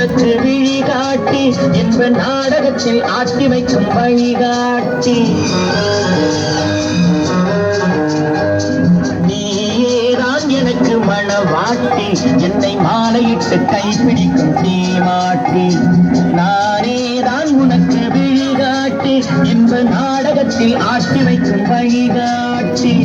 உனக்கு விழிகாட்டி என்ப நாடகத்தில் ஆட்டி வைக்கும் வழிகாட்டி நீயேதான் எனக்கு மணவாட்டி என்னை மாலையிட்டு கைப்பிடிக்கும் தீமாட்டி நானேதான் உனக்கு விழிகாட்டி என்ப நாடகத்தில் ஆட்டி வைக்கும் வழிகாட்டி